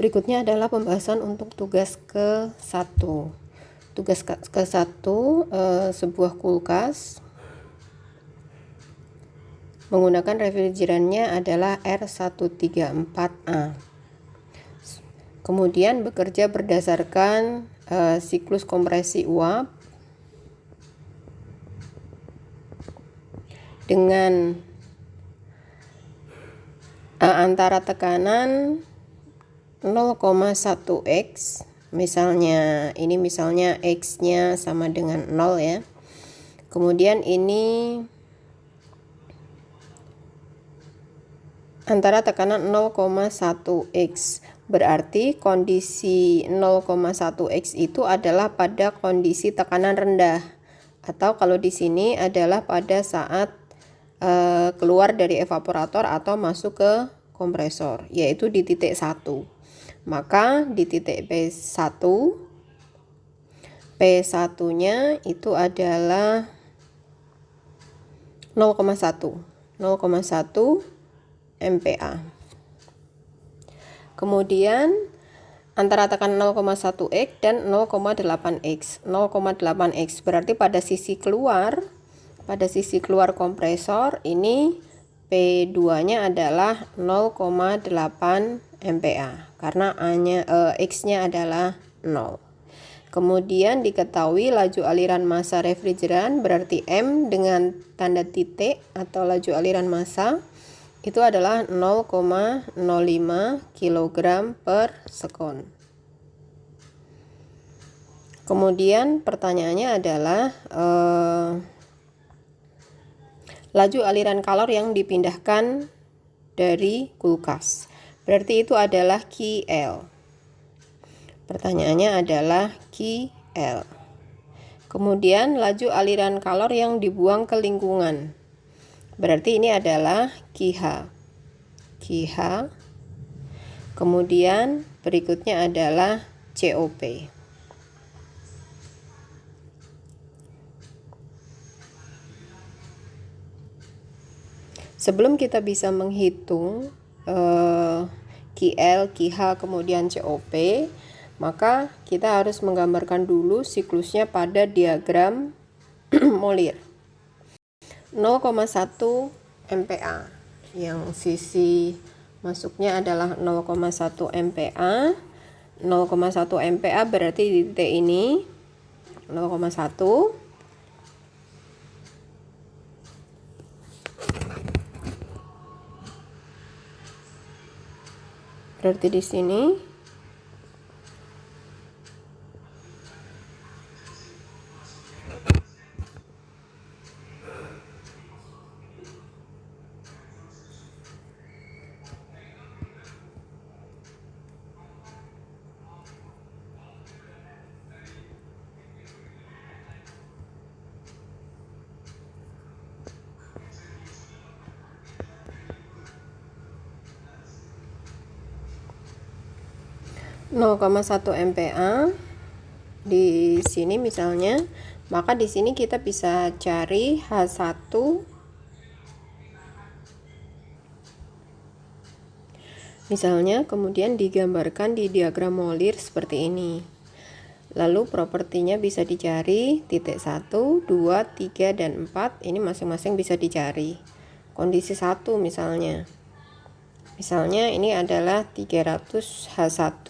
Berikutnya adalah pembahasan untuk tugas ke-1. Tugas ke-1, sebuah kulkas menggunakan refrigerannya adalah R134A. Kemudian bekerja berdasarkan siklus kompresi uap dengan antara tekanan 0,1x, misalnya x-nya sama dengan 0 ya. Kemudian ini antara tekanan 0,1x, berarti kondisi 0,1x itu adalah pada kondisi tekanan rendah, atau kalau di sini adalah pada saat keluar dari evaporator atau masuk ke kompresor, yaitu di titik 1. Maka di titik P1, P1-nya itu adalah 0,1 MPa. Kemudian antara tekanan 0,1x dan 0,8x. 0,8x berarti pada sisi keluar kompresor ini P2-nya adalah 0,8 MPa karena X-nya adalah 0. Kemudian diketahui laju aliran massa refrigeran berarti M dengan tanda titik atau laju aliran massa itu adalah 0,05 kg per sekon. Kemudian pertanyaannya adalah laju aliran kalor yang dipindahkan dari kulkas. Berarti itu adalah QL. Pertanyaannya adalah QL. Kemudian laju aliran kalor yang dibuang ke lingkungan. Berarti ini adalah QH. Kemudian berikutnya adalah COP. Sebelum kita bisa menghitung QL, QH, kemudian COP, maka kita harus menggambarkan dulu siklusnya pada diagram molir. 0,1 MPa, yang sisi masuknya adalah 0,1 MPa. 0,1 MPa berarti di titik ini 0,1. Berarti di sini 0,1 MPa di sini misalnya, maka di sini kita bisa cari H1 misalnya, kemudian digambarkan di diagram molir seperti ini. Lalu propertinya bisa dicari, titik 1, 2, 3, dan 4 ini masing-masing bisa dicari. Kondisi 1 misalnya ini adalah 300 H1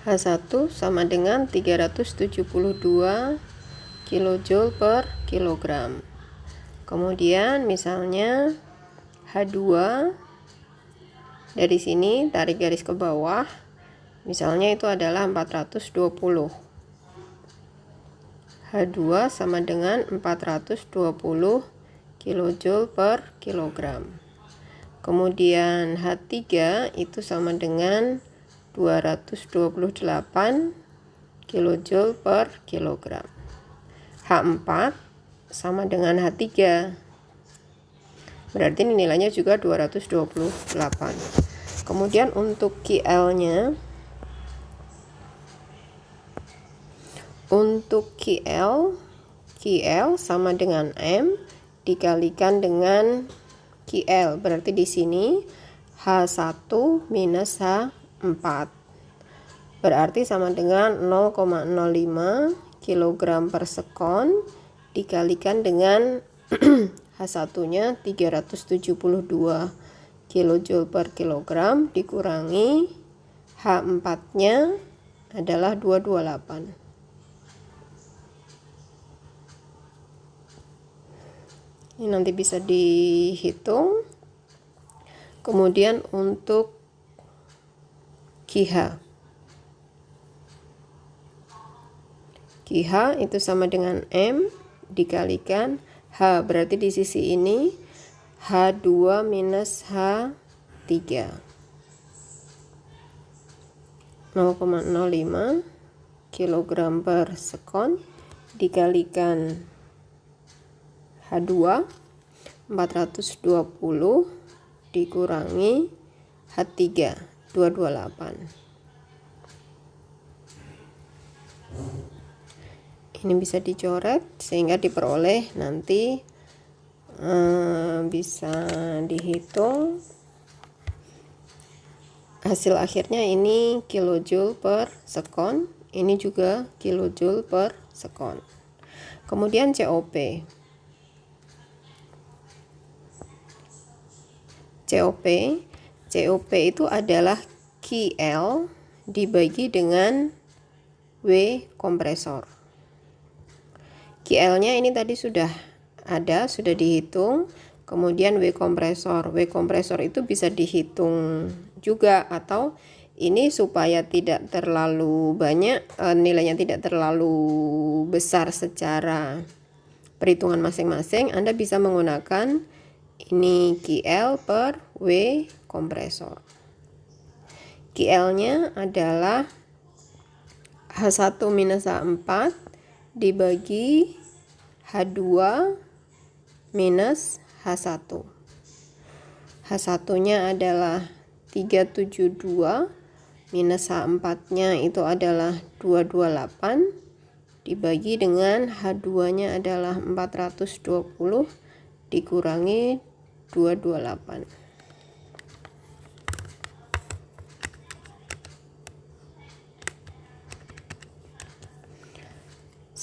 H1 sama dengan 372 kJ per kilogram. Kemudian misalnya H2 dari sini tarik garis ke bawah, misalnya itu adalah 420. H2 sama dengan 420 kJ per kilogram. Kemudian H3 itu sama dengan 228 kilojoule per kilogram. H4 sama dengan H3. Berarti nilainya juga 228. Kemudian untuk KL-nya, untuk KL sama dengan M dikalikan dengan KL. Berarti di sini H1 minus H4. Berarti sama dengan 0,05 kg per sekon dikalikan dengan H1-nya 372 kilojoule per kilogram dikurangi H4-nya adalah 228. Ini nanti bisa dihitung. Kemudian untuk KH itu sama dengan M dikalikan H, berarti di sisi ini H2 minus H3. 0,05 kg per sekon dikalikan H2 420 dikurangi H3 228. Ini bisa dicoret sehingga diperoleh nanti bisa dihitung hasil akhirnya. Ini kilojoule per sekon, ini juga kilojoule per sekon. Kemudian COP itu adalah KL dibagi dengan W kompresor. KL-nya ini tadi sudah dihitung. Kemudian W kompresor itu bisa dihitung juga, atau ini supaya tidak terlalu banyak nilainya, tidak terlalu besar secara perhitungan masing-masing, Anda bisa menggunakan ini KL per W kompresor. KL-nya adalah H1 minus H4 dibagi H2 minus H1. H1-nya adalah 372 minus H4-nya itu adalah 228 dibagi dengan H2-nya adalah 420 dikurangi 228.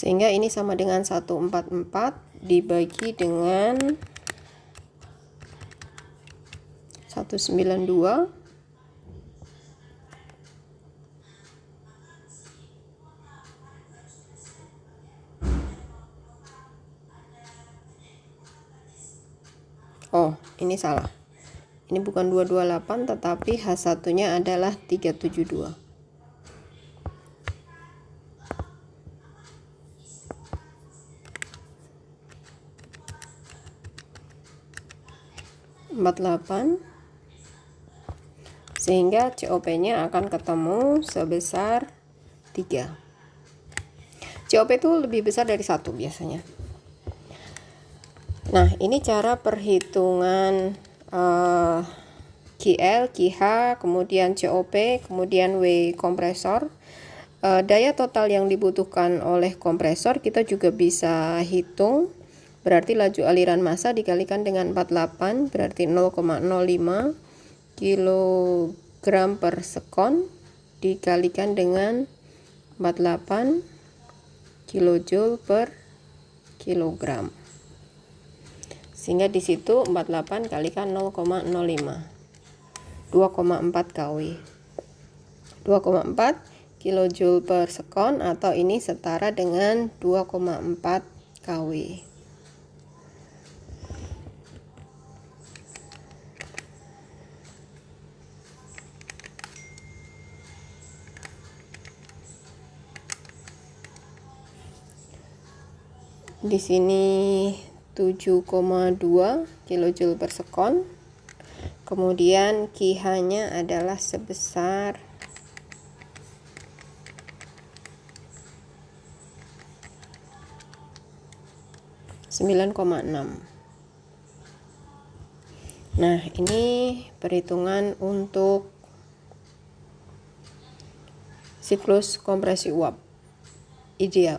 Sehingga ini sama dengan 144 dibagi dengan 192 Oh, ini salah. Ini bukan 228 tetapi H1-nya adalah 372. Sehingga COP-nya akan ketemu sebesar 3. COP itu lebih besar dari 1 biasanya. Nah, ini cara perhitungan KL, KH, kemudian COP, kemudian W kompresor. Daya total yang dibutuhkan oleh kompresor kita juga bisa hitung. Berarti laju aliran massa dikalikan dengan 48 berarti 0,05 kg per sekon dikalikan dengan 48 kilojoule per kilogram. Sehingga di situ 48 kalikan 0,05 2,4 kW. 2,4 kilojoule per sekon atau ini setara dengan 2,4 kW. Di sini 7,2 kilojoule per sekon. Kemudian KH-nya adalah sebesar 9,6. Nah, ini perhitungan untuk siklus kompresi uap ideal.